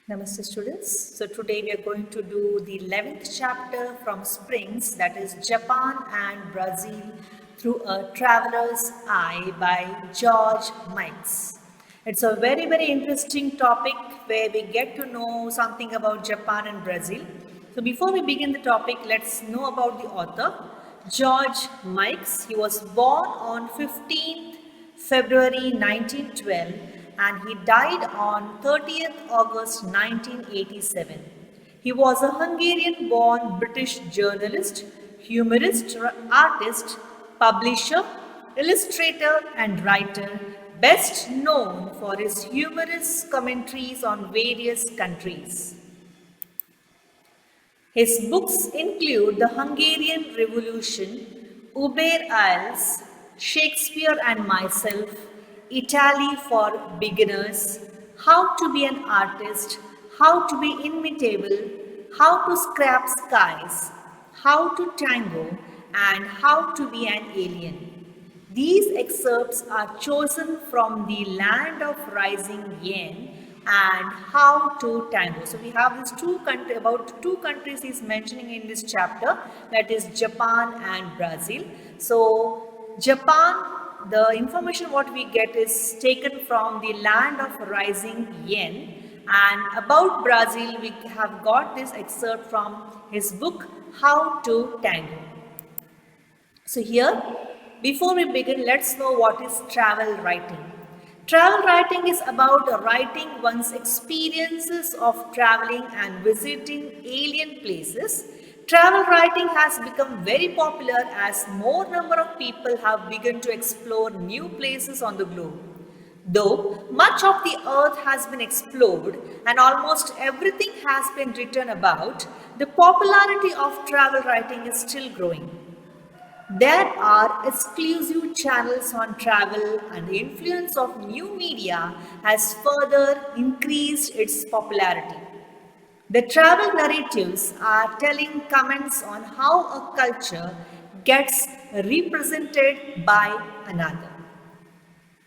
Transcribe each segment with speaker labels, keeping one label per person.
Speaker 1: Namaste students. So today we are going to do the 11th chapter from Springs, that is Japan and Brazil through a traveler's eye by George Mikes. It's a very interesting topic where we get to know something about Japan and Brazil. So before we begin the topic, let's know about the author. George Mikes, he was born on 15th February 1912 and he died on 30th August 1987. He was a Hungarian-born British journalist, humorist, artist, publisher, illustrator and writer, best known for his humorous commentaries on various countries. His books include The Hungarian Revolution, Uber Isles, Shakespeare and Myself, Italy for Beginners, How to be an Artist, How to be Inimitable, How to Scrap Skies, How to Tango, and How to be an Alien. These excerpts are chosen from The Land of Rising Yen and How to Tango. So we have these about two countries he's mentioning in this chapter, that is Japan and Brazil. So Japan, the information what we get is taken from The Land of Rising Yen, and about Brazil we have got this excerpt from his book How to Tango. So here, before we begin, let's know what is travel writing. Travel writing is about writing one's experiences of traveling and visiting alien places. Travel writing has become very popular as more number of people have begun to explore new places on the globe. Though much of the earth has been explored and almost everything has been written about, the popularity of travel writing is still growing. There are exclusive channels on travel, and the influence of new media has further increased its popularity. The travel narratives are telling comments on how a culture gets represented by another.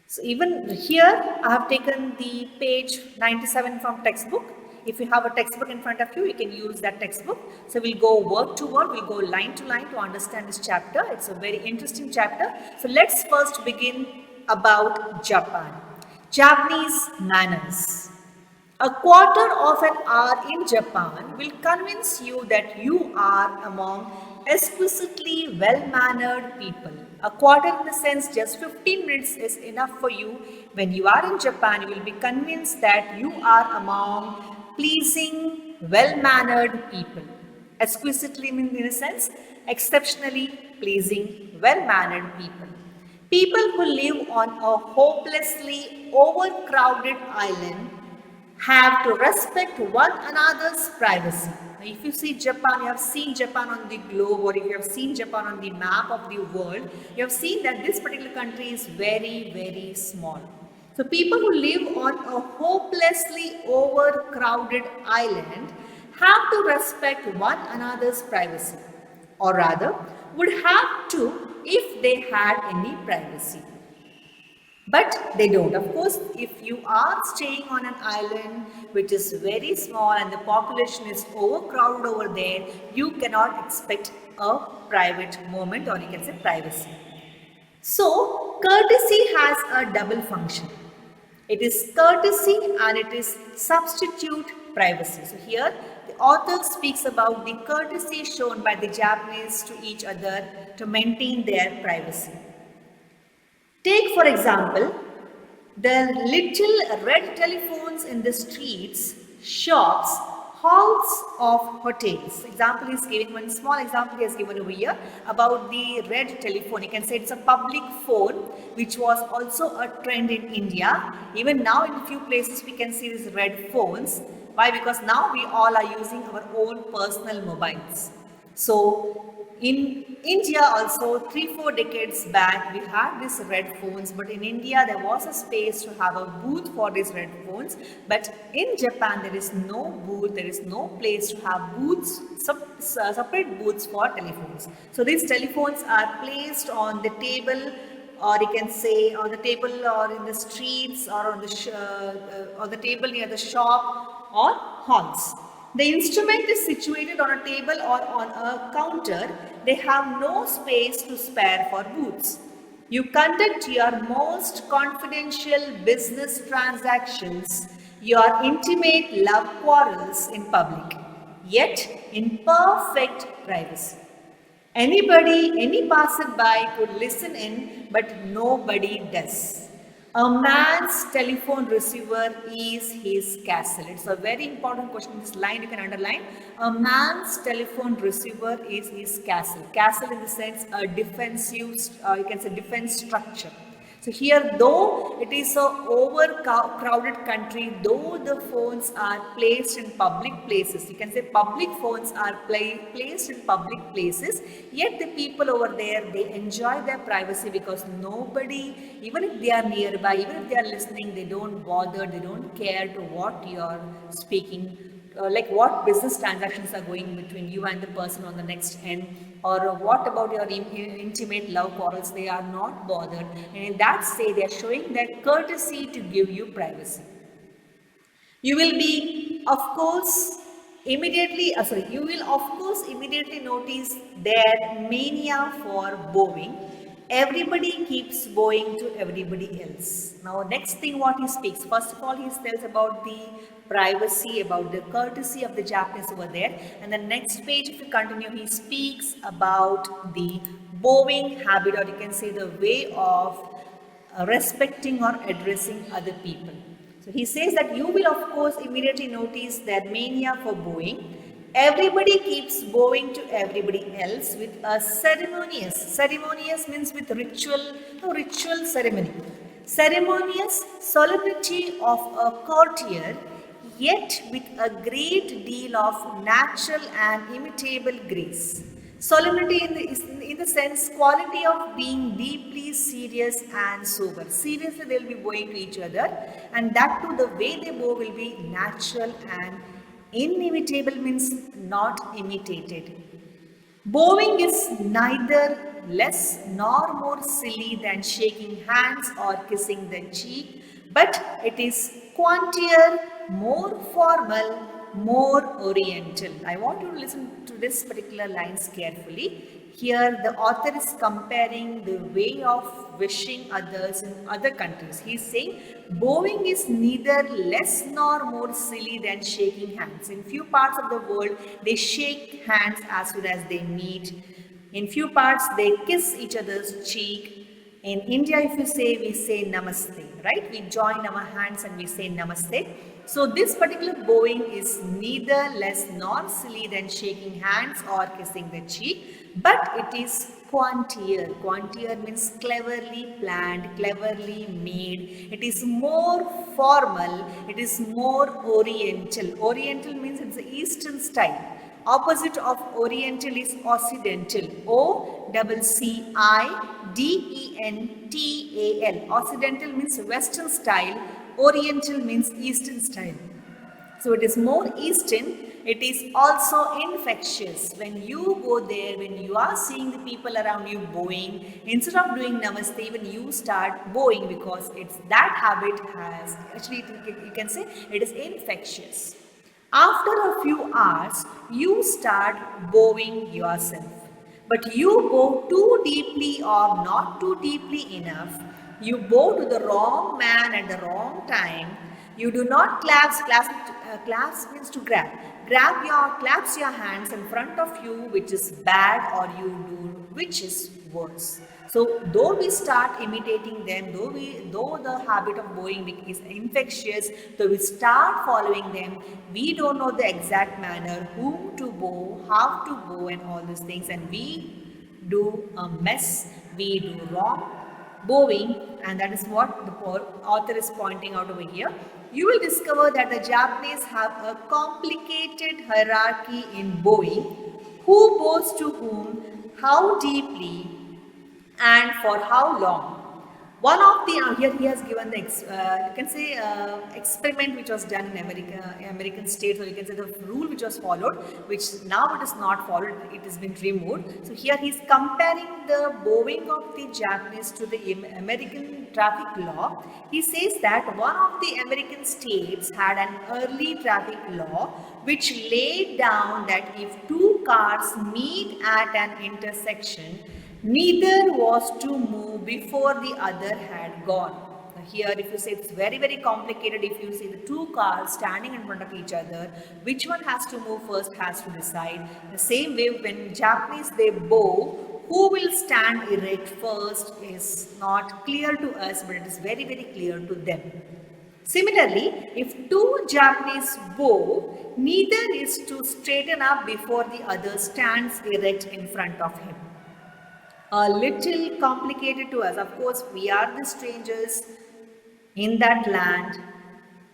Speaker 1: So even here I have taken the page 97 from textbook. If you have a textbook in front of you, you can use that textbook. So we'll go word to word, we'll go line to line to understand this chapter. It's a very interesting chapter. So let's first begin about Japan. Japanese manners. A quarter of an hour in Japan will convince you that you are among exquisitely well-mannered people. A quarter in the sense just 15 minutes is enough for you. When you are in Japan, you will be convinced that you are among pleasing, well-mannered people. Exquisitely means in a sense, exceptionally pleasing, well-mannered people. People who live on a hopelessly overcrowded island have to respect one another's privacy. Now, if you see Japan, you have seen Japan on the globe, or if you have seen Japan on the map of the world, you have seen that this particular country is very small. So people who live on a hopelessly overcrowded island have to respect one another's privacy, or rather would have to if they had any privacy. But they don't. Of course, if you are staying on an island which is very small and the population is overcrowded over there, you cannot expect a private moment, or you can say privacy. So, courtesy has a double function. It is courtesy and it is substitute privacy. So here the author speaks about the courtesy shown by the Japanese to each other to maintain their privacy. Take for example, the little red telephones in the streets, shops, halls of hotels. Example is given, one small example he has given over here about the red telephone. You can say it's a public phone which was also a trend in India. Even now in a few places we can see these red phones. Why? Because now we all are using our own personal mobiles. So in India also 3-4 decades back we had these red phones, but in India there was a space to have a booth for these red phones, but in Japan there is no booth, there is no place to have booths, separate booths for telephones. So these telephones are placed on the table, or you can say on the table or in the streets, or on the table near the shop, or halls. The instrument is situated on a table or on a counter. They have no space to spare for booths. You conduct your most confidential business transactions, your intimate love quarrels in public, yet in perfect privacy. Anybody, any passerby could listen in, but nobody does. A man's telephone receiver is his castle. It's a very important question. This line you can underline. A man's telephone receiver is his castle. Castle in the sense a defensive, you can say defense structure. So here, though it is a overcrowded country, though the phones are placed in public places, you can say public phones are placed in public places, yet the people over there, they enjoy their privacy because nobody, even if they are nearby, even if they are listening, they don't bother, they don't care to what you are speaking, like what business transactions are going between you and the person on the next end, or what about your intimate love quarrels. They are not bothered, and in that say they are showing their courtesy to give you privacy. You will be, of course, you will of course immediately notice their mania for bowing. Everybody keeps bowing to everybody else. Now, next thing what he speaks, first of all, he tells about the privacy, about the courtesy of the Japanese over there. And the next page, if you continue, he speaks about the bowing habit, or you can say the way of respecting or addressing other people. So he says that you will of course immediately notice their mania for bowing. Everybody keeps bowing to everybody else with a ceremonious means with ritual, no, ritual ceremony. Ceremonious solemnity of a courtier, yet with a great deal of natural and imitable grace. Solemnity in the sense, quality of being deeply serious and sober. Seriously, they will be bowing to each other, and that too, the way they bow will be natural and inimitable means not imitated. Bowing is neither less nor more silly than shaking hands or kissing the cheek, but it is quantier, more formal, more oriental. I want you to listen to this particular lines carefully. Here the author is comparing the way of wishing others in other countries. He is saying bowing is neither less nor more silly than shaking hands. In few parts of the world, they shake hands as soon as they meet. In few parts, they kiss each other's cheek. In India, if you say, we say namaste, right? We join our hands and we say namaste. So this particular bowing is neither less nor silly than shaking hands or kissing the cheek, but it is quantier. Quantier means cleverly planned, cleverly made. It is more formal, it is more oriental. Oriental means it's the Eastern style. Opposite of oriental is occidental. Occidental. Occidental means Western style. Oriental means Eastern style. So it is more Eastern. It is also infectious. When you go there, when you are seeing the people around you bowing, instead of doing namaste, even you start bowing because it's that habit has, actually you can say it is infectious. After a few hours, you start bowing yourself. But you bow too deeply or not too deeply enough. You bow to the wrong man at the wrong time. You do not clasp. Clasp means to grab. Clasp your hands in front of you, which is bad, or you do, which is worse. So though we start imitating them, though the habit of bowing is infectious, though we start following them, we don't know the exact manner, whom to bow, how to bow, and all these things, and we do a mess, we do wrong bowing, and that is what the author is pointing out over here. You will discover that the Japanese have a complicated hierarchy in bowing, who bows to whom, how deeply, and for how long. One of the here he has given the you can say experiment which was done in American states, or you can say the rule which was followed, which now it is not followed, it has been removed. So here he is comparing the bowing of the Japanese to the American traffic law. He says that one of the American states had an early traffic law which laid down that if two cars meet at an intersection, neither was to move before the other had gone. Now here, if you say it's very, very complicated, if you see the two cars standing in front of each other, which one has to move first has to decide. The same way, when Japanese they bow, who will stand erect first is not clear to us, but it is very, very clear to them. Similarly, if two Japanese bow, neither is to straighten up before the other stands erect in front of him. A little complicated to us. Of course, we are the strangers in that land,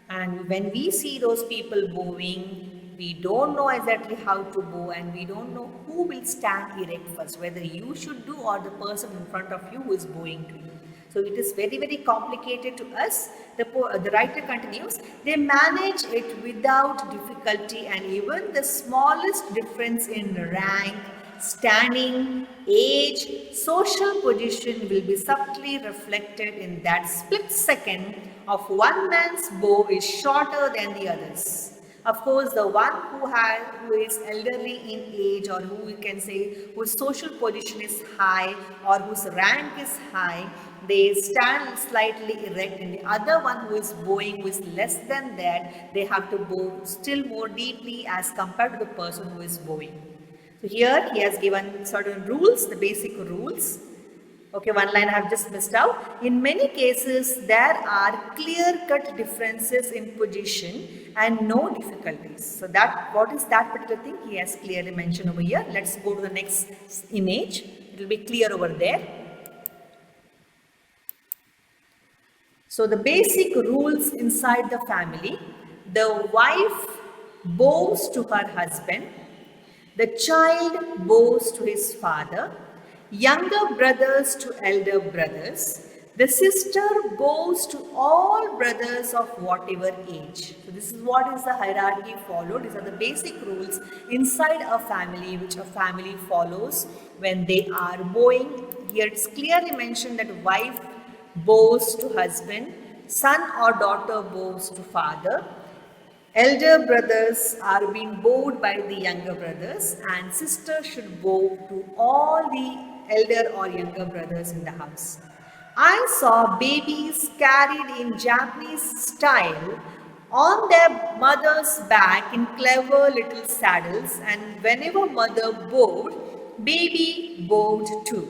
Speaker 1: and when we see those people bowing, we don't know exactly how to bow, and we don't know who will stand erect first, whether you should do or the person in front of you who is bowing to you. So it is very, very complicated to us. The writer continues, they manage it without difficulty, and even the smallest difference in rank, standing, age, social position will be subtly reflected in that split second of one man's bow is shorter than the others. Of course, the one who is elderly in age, or who we can say whose social position is high or whose rank is high, they stand slightly erect, and the other one who is bowing, who is less than that, they have to bow still more deeply as compared to the person who is bowing. So here he has given certain rules, the basic rules. Okay, one line I have just missed out. In many cases, there are clear-cut differences in position and no difficulties. So that, what is that particular thing? He has clearly mentioned over here. Let's go to the next image. It will be clear over there. So the basic rules inside the family: the wife bows to her husband, the child bows to his father, younger brothers to elder brothers, the sister bows to all brothers of whatever age. So this is what is the hierarchy followed. These are the basic rules inside a family which a family follows when they are bowing. Here it's clearly mentioned that wife bows to husband, son or daughter bows to father, elder brothers are being bowed by the younger brothers, and sisters should bow to all the elder or younger brothers in the house. I saw babies carried in Japanese style on their mother's back in clever little saddles, and whenever mother bowed, baby bowed too,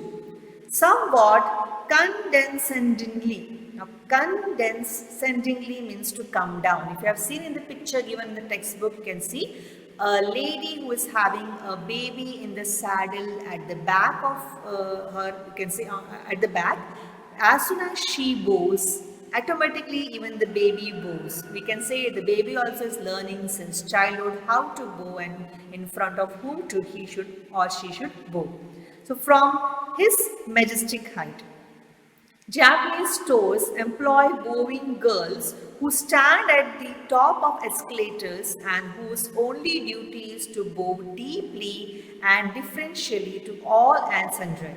Speaker 1: somewhat condescendingly. Now, condescendingly means to come down. If you have seen in the picture given in the textbook, you can see a lady who is having a baby in the saddle at the back of her, you can say at the back. As soon as she bows, automatically even the baby bows. We can say the baby also is learning since childhood how to bow and in front of whom to he should or she should bow. So from his majestic height, Japanese stores employ bowing girls who stand at the top of escalators and whose only duty is to bow deeply and differentially to all and sundry.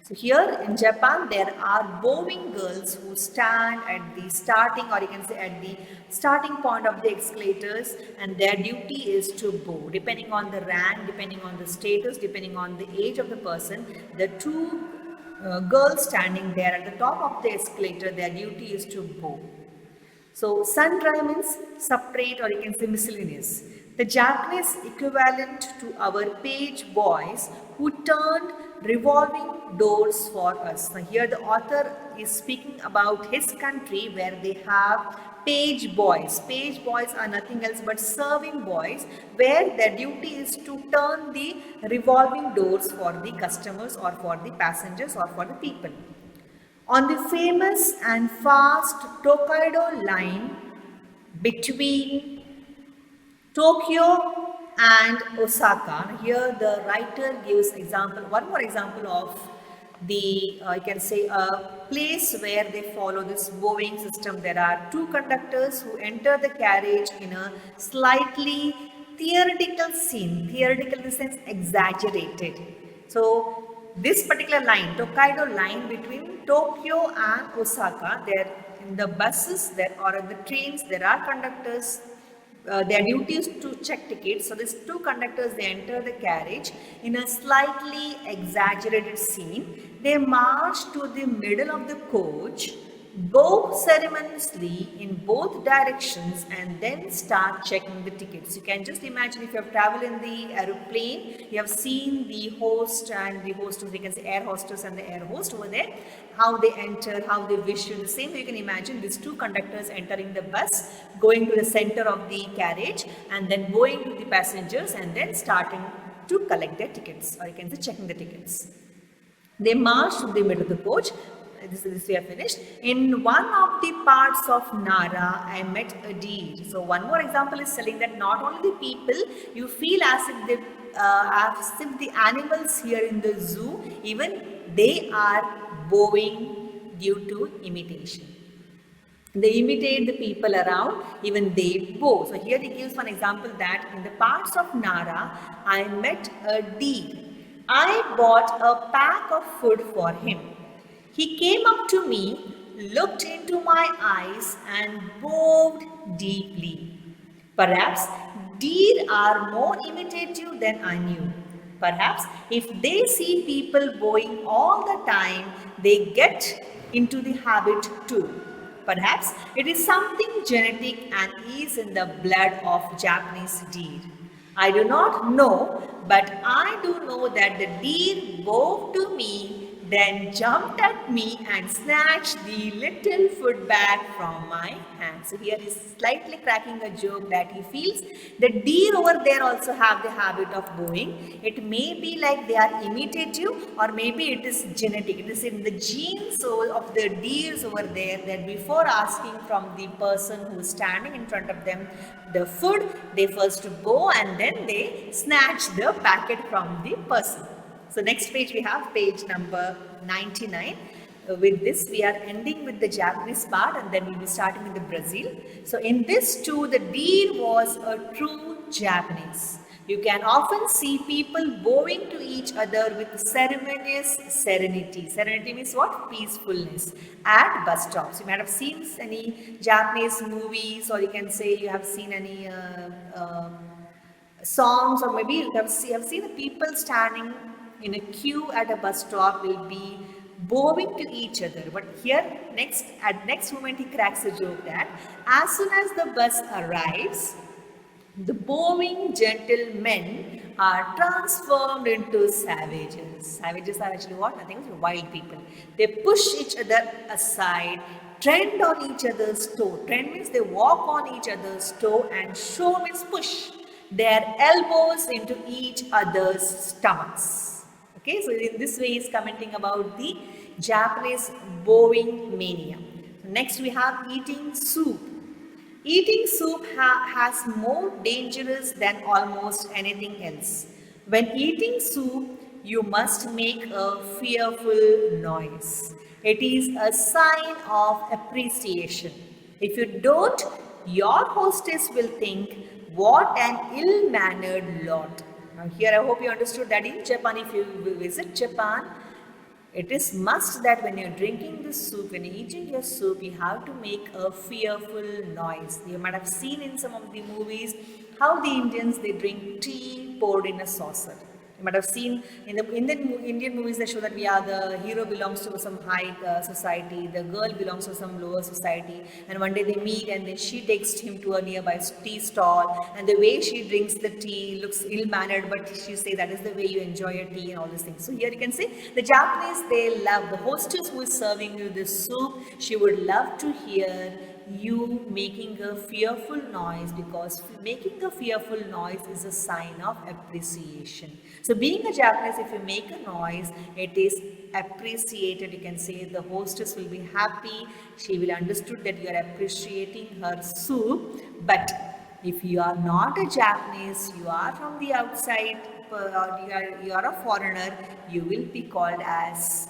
Speaker 1: So here in Japan, there are bowing girls who stand at the starting, or you can say at the starting point of the escalators, and their duty is to bow. Depending on the rank, depending on the status, depending on the age of the person, the two girls standing there at the top of the escalator, their duty is to bow. So sundry means separate, or you can say miscellaneous. The Japanese equivalent to our page boys who turned revolving doors for us. Now here the author is speaking about his country where they have page boys. Page boys are nothing else but serving boys, where their duty is to turn the revolving doors for the customers or for the passengers or for the people. On the famous and fast Tokaido line between Tokyo and Osaka, here the writer gives example, one more example of the you can say a place where they follow this bowing system. There are two conductors who enter the carriage in a slightly theoretical scene. Theoretical in the sense exaggerated. So this particular line, Tokaido line between Tokyo and Osaka, there in the buses, there or in the trains, there are conductors. Their duty is to check tickets. So these two conductors, they enter the carriage in a slightly exaggerated scene. They march to the middle of the coach, bow ceremoniously in both directions, and then start checking the tickets. You can just imagine if you have traveled in the aeroplane, you have seen the host and the hostess, you can say air hostess and the air host over there, how they enter, how they wish you. The same way you can imagine these two conductors entering the bus, going to the center of the carriage, and then going to the passengers and then starting to collect their tickets, or you can say checking the tickets. They marched to the middle of the coach. This we have finished. In one of the parts of Nara, I met a deer. So one more example is telling that not only the people, you feel as if the animals here in the zoo, even they are bowing due to imitation. They imitate the people around, even they bow. So here he gives one example that in the parts of Nara, I met a deer. I bought a pack of food for him. He came up to me, looked into my eyes, and bowed deeply. Perhaps deer are more imitative than I knew. Perhaps if they see people bowing all the time, they get into the habit too. Perhaps it is something genetic and is in the blood of Japanese deer. I do not know, but I do know that the deer bowed to me, then jumped at me and snatched the little food bag from my hand. So here he's slightly cracking a joke that he feels the deer over there also have the habit of bowing. It may be like they are imitative, or maybe it is genetic. It is in the genes of the deers over there that before asking from the person who is standing in front of them the food, they first bow and then they snatch the packet from the person. So next page we have page number 99. With this we are ending with the Japanese part, and then we'll be starting with the Brazil. So in this too, the deer was a true Japanese. You can often see people bowing to each other with ceremonious serenity. Serenity means what? Peacefulness. At bus stops. You might have seen any Japanese movies, or you can say you have seen any songs, or maybe you have seen the people standing in a queue at a bus stop will be bowing to each other. But here next moment he cracks a joke that as soon as the bus arrives, the bowing gentlemen are transformed into savages. Savages are actually what? I think wild people. They push each other aside, trend on each other's toe. Trend means they walk on each other's toe, and show means push their elbows into each other's stomachs. Okay, so in this way he is commenting about the Japanese bowing mania. Next we have eating soup. Eating soup has more dangerous than almost anything else. When eating soup, you must make a fearful noise. It is a sign of appreciation. If you don't, your hostess will think, what an ill-mannered lot. Now here I hope you understood that in Japan, if you visit Japan, it is must that when you're drinking this soup, when you're eating your soup, you have to make a fearful noise. You might have seen in some of the movies how the Indians, they drink tea poured in a saucer. You might have seen in the Indian movies, they show that the hero belongs to some high society, the girl belongs to some lower society, and one day they meet and then she takes him to a nearby tea stall, and the way she drinks the tea looks ill-mannered, but she says that is the way you enjoy your tea and all these things. So here you can see the Japanese, they love the hostess who is serving you this soup. She would love to hear you making a fearful noise, because making a fearful noise is a sign of appreciation. So being a Japanese, if you make a noise, it is appreciated. You can say the hostess will be happy. She will understood that you are appreciating her soup. But if you are not a Japanese, you are from the outside, or you are a foreigner, you will be called as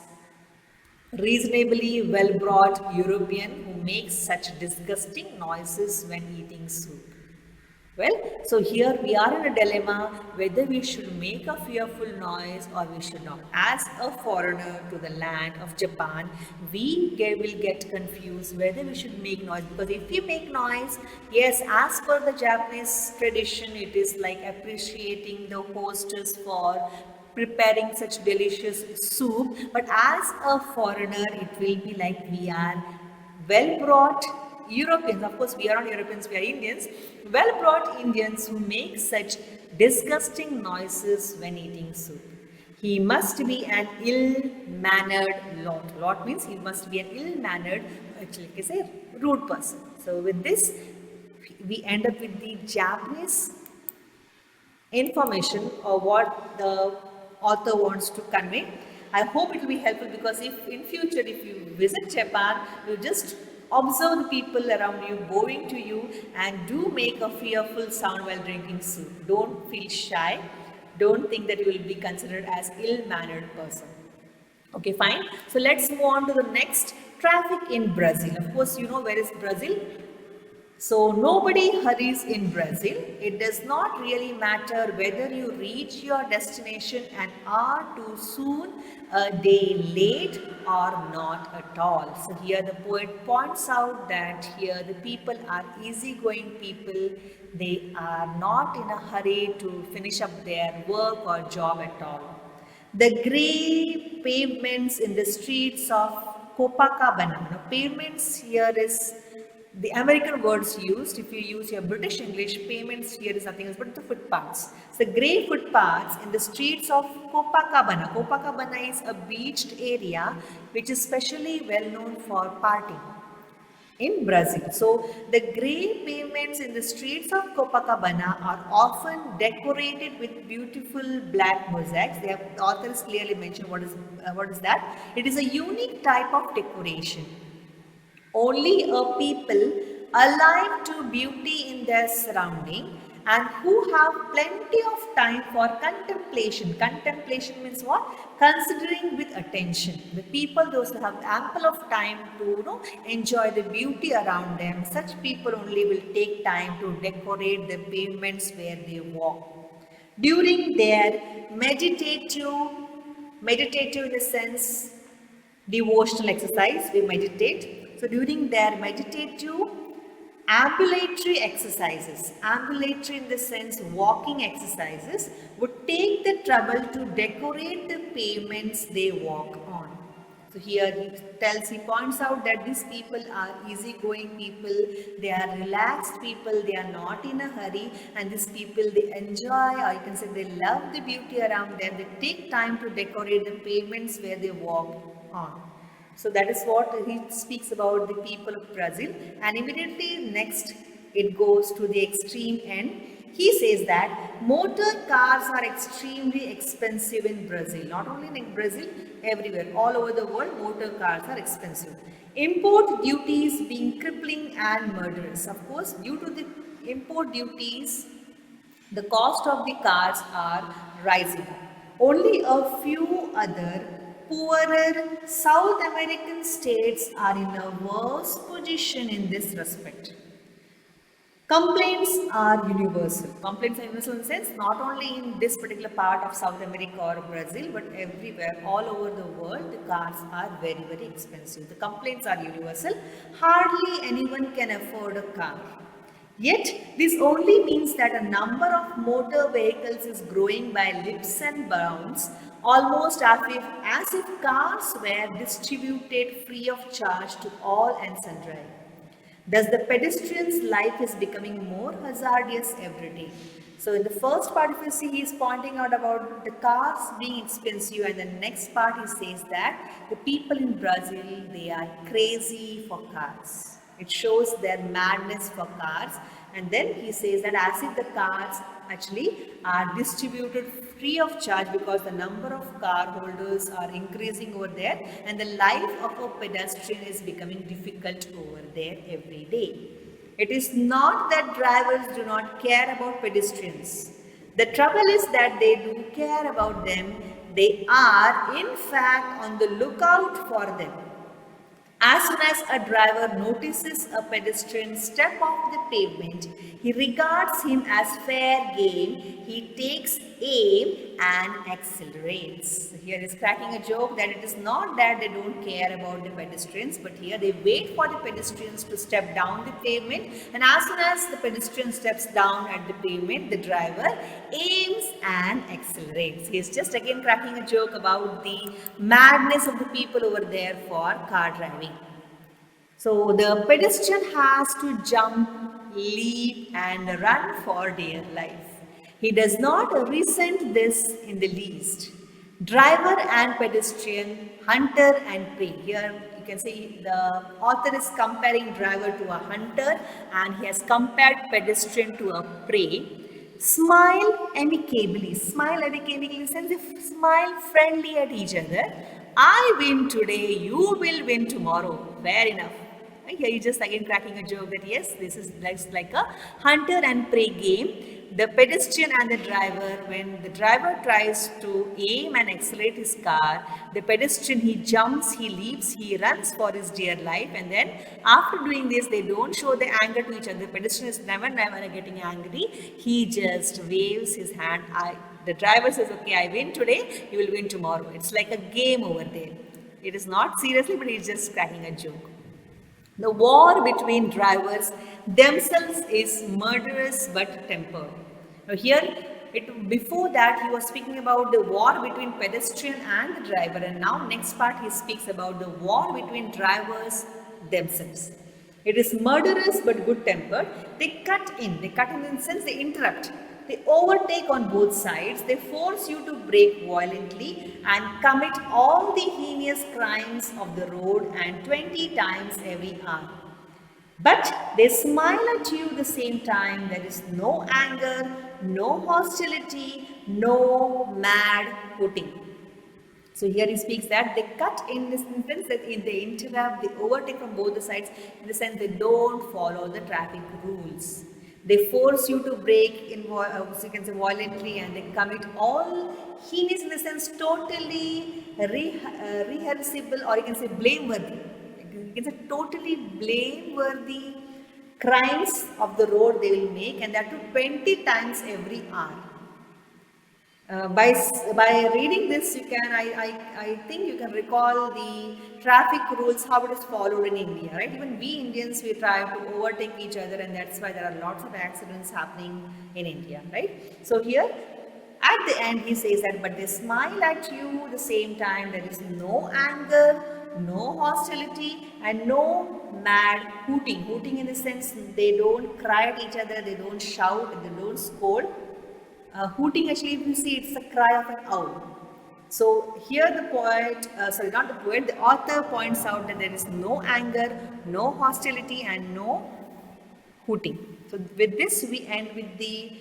Speaker 1: reasonably well-brought European who makes such disgusting noises when eating soup. Well, so here we are in a dilemma whether we should make a fearful noise or we should not. As a foreigner to the land of Japan, will get confused whether we should make noise, because if we make noise, yes, as per the Japanese tradition, it is like appreciating the hostess for preparing such delicious soup, but as a foreigner, it will be like we are well brought Europeans, of course, we are not Europeans, we are Indians, well brought Indians who make such disgusting noises when eating soup. He must be an ill mannered lot. Lot means he must be an ill mannered, actually, like I say, rude person. So, with this, we end up with the Japanese information or what the author wants to convey. I hope it will be helpful, because if in future if you visit Japan, you just observe the people around you bowing to you and do make a fearful sound while drinking soup. Don't feel shy. Don't think that you will be considered as ill-mannered person. Okay, fine. So let's move on to the next, traffic in Brazil. Of course, you know where is Brazil? So nobody hurries in Brazil. It does not really matter whether you reach your destination an hour too soon, a day late, or not at all. So here the poet points out that here the people are easygoing people. They are not in a hurry to finish up their work or job at all. The grey pavements in the streets of Copacabana. Now, pavements here is the American words used. If you use your British English, pavements here is nothing else but the footpaths. So, grey footpaths in the streets of Copacabana. Copacabana is a beached area which is specially well known for partying in Brazil. So, the grey pavements in the streets of Copacabana are often decorated with beautiful black mosaics. The authors clearly mention what is that. It is a unique type of decoration. Only a people alive to beauty in their surrounding and who have plenty of time for contemplation. Contemplation means what? Considering with attention. The people, those who have ample of time to enjoy the beauty around them, such people only will take time to decorate the pavements where they walk. During their meditative in the sense devotional exercise, we meditate. So during their meditative ambulatory exercises, ambulatory in the sense walking exercises, would take the trouble to decorate the pavements they walk on. So here he points out that these people are easygoing people, they are relaxed people, they are not in a hurry, and these people, they enjoy, or you can say they love the beauty around them, they take time to decorate the pavements where they walk on. So that is what he speaks about the people of Brazil, and immediately next it goes to the extreme end. He says that motor cars are extremely expensive in Brazil. Not only in Brazil, everywhere, all over the world, motor cars are expensive. Import duties being crippling and murderous. Of course, due to the import duties, the cost of the cars are rising. Only a few other poorer South American states are in a worse position in this respect. Complaints are universal. Complaints are universal in the sense not only in this particular part of South America or Brazil, but everywhere, all over the world, the cars are very, very expensive. The complaints are universal. Hardly anyone can afford a car. Yet, this only means that a number of motor vehicles is growing by leaps and bounds, almost as if cars were distributed free of charge to all and sundry. Thus, the pedestrian's life is becoming more hazardous every day. So, in the first part, if you see, he is pointing out about the cars being expensive, and the next part he says that the people in Brazil, they are crazy for cars. It shows their madness for cars, and then he says that as if the cars actually are distributed free of charge because the number of car holders are increasing over there, and the life of a pedestrian is becoming difficult over there every day. It is not that drivers do not care about pedestrians. The trouble is that they do care about them. They are in fact on the lookout for them. As soon as a driver notices a pedestrian step off the pavement, he regards him as fair game. He takes aim and accelerates. Here is cracking a joke that it is not that they don't care about the pedestrians, but here they wait for the pedestrians to step down the pavement, and as soon as the pedestrian steps down at the pavement, the driver aims and accelerates. He is just again cracking a joke about the madness of the people over there for car driving. So the pedestrian has to jump, leap and run for dear life. He does not resent this in the least. Driver and pedestrian, hunter and prey. Here you can see the author is comparing driver to a hunter and he has compared pedestrian to a prey. Smile amicably in the sense they smile friendly at each other. I win today, you will win tomorrow. Fair enough. Here you just again cracking a joke that yes, this is like a hunter and prey game. The pedestrian and the driver, when the driver tries to aim and accelerate his car, the pedestrian, he jumps, he leaps, he runs for his dear life, and then after doing this, they don't show the anger to each other. The pedestrian is never getting angry. He just waves his hand. The driver says, okay, I win today, you will win tomorrow. It's like a game over there. It is not seriously, but he's just cracking a joke. The war between drivers themselves is murderous but tempered. Now here, before that he was speaking about the war between pedestrian and the driver, and now next part he speaks about the war between drivers themselves. It is murderous but good tempered. They cut in the sense they interrupt. They overtake on both sides. They force you to brake violently and commit all the heinous crimes of the road and 20 times every hour. But they smile at you at the same time. There is no anger, no hostility, no mad hooting. So here he speaks that they cut in this sense that they interrupt, they overtake from both the sides in the sense they don't follow the traffic rules. They force you to brake in, so you can say violently, and they commit all heinous in the sense totally rehearsable, or you can say blameworthy. You can say totally blameworthy crimes of the road they will make, and that to 20 times every hour. By reading this, you can I think you can recall the traffic rules, how it is followed in India, right? Even we Indians, we try to overtake each other, and that's why there are lots of accidents happening in India, right? So here at the end he says that, but they smile at you at the same time. There is no anger, no hostility, and no mad hooting. Hooting in the sense they don't cry at each other, they don't shout, they don't scold. Hooting, actually, if you see, it's a cry of an owl. So here the poet, the author points out that there is no anger, no hostility and no hooting. So with this we end with the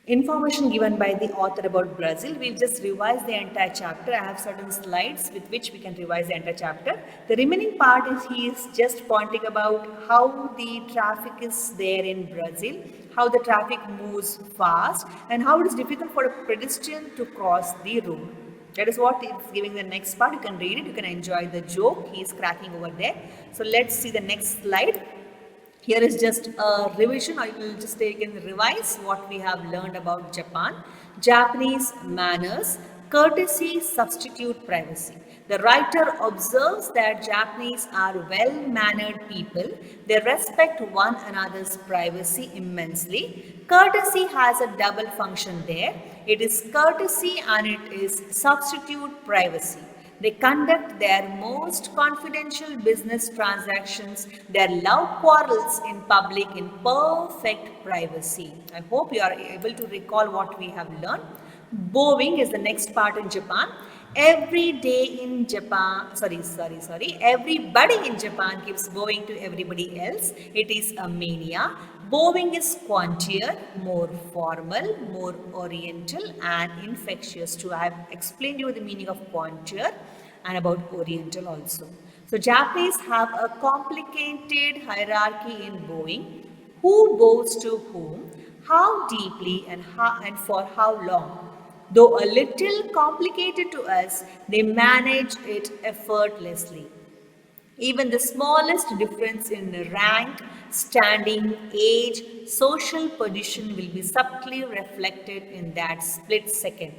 Speaker 1: information given by the author about Brazil. We'll just revise the entire chapter. I have certain slides with which we can revise the entire chapter. The remaining part is he is just pointing about how the traffic is there in Brazil, how the traffic moves fast, and how it is difficult for a pedestrian to cross the road. That is what it's giving the next part. You can read it, you can enjoy the joke he is cracking over there. So let's see the next slide. Here is just a revision, or you will just take and revise what we have learned about Japan. Japanese manners, courtesy substitute privacy. The writer observes that Japanese are well-mannered people. They respect one another's privacy immensely. Courtesy has a double function there. It is courtesy and it is substitute privacy. They conduct their most confidential business transactions, their love quarrels in public in perfect privacy. I hope you are able to recall what we have learned. Bowing is the next part in Japan. Everybody in Japan keeps bowing to everybody else. It is a mania. Bowing is quainter, more formal, more oriental and infectious too. I have explained you the meaning of quainter and about oriental also. So Japanese have a complicated hierarchy in bowing. Who bows to whom, how deeply and for how long. Though a little complicated to us, they manage it effortlessly. Even the smallest difference in rank, standing, age, social position will be subtly reflected in that split second.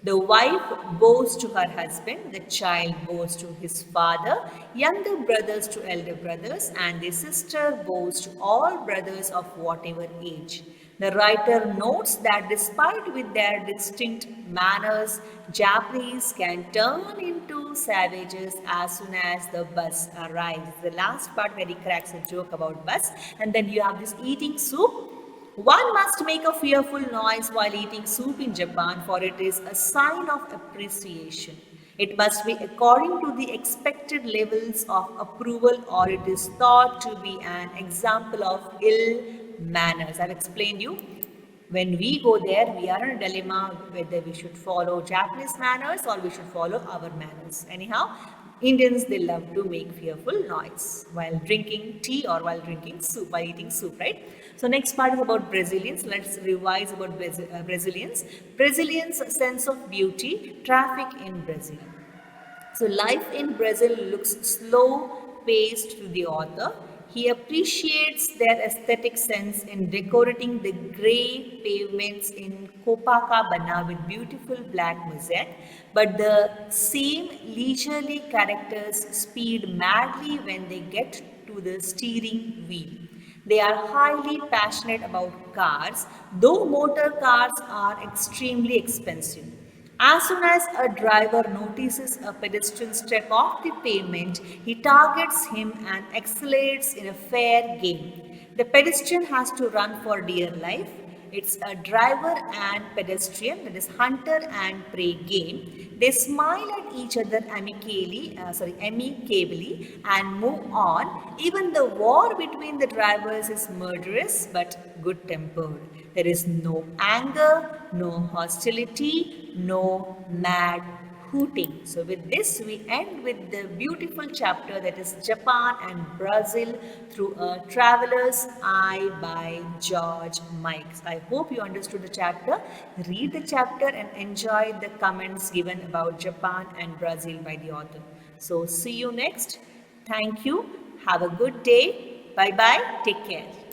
Speaker 1: The wife bows to her husband, the child bows to his father, younger brothers to elder brothers, and the sister bows to all brothers of whatever age. The writer notes that despite with their distinct manners, Japanese can turn into savages as soon as the bus arrives. The last part where he cracks a joke about bus, and then you have this eating soup. One must make a fearful noise while eating soup in Japan, for it is a sign of appreciation. It must be according to the expected levels of approval, or it is thought to be an example of ill manners. I've explained you. When we go there, we are in a dilemma whether we should follow Japanese manners or we should follow our manners. Anyhow, Indians, they love to make fearful noise while drinking tea or while drinking soup, while eating soup, right? So next part is about Brazilians. Let's revise about Brazilians. Brazilians' sense of beauty, traffic in Brazil. So life in Brazil looks slow paced to the author. He appreciates their aesthetic sense in decorating the grey pavements in Copacabana with beautiful black mosaic, but the same leisurely characters speed madly when they get to the steering wheel. They are highly passionate about cars, though motor cars are extremely expensive. As soon as a driver notices a pedestrian step off the pavement, he targets him and accelerates in a fair game. The pedestrian has to run for dear life. It's a driver and pedestrian, that is hunter and prey game. They smile at each other amicably and move on. Even the war between the drivers is murderous but good tempered. There is no anger, no hostility, no mad hooting. So, with this, we end with the beautiful chapter that is Japan and Brazil through a traveler's eye by George Mikes. I hope you understood the chapter. Read the chapter and enjoy the comments given about Japan and Brazil by the author. So, see you next. Thank you. Have a good day. Bye bye. Take care.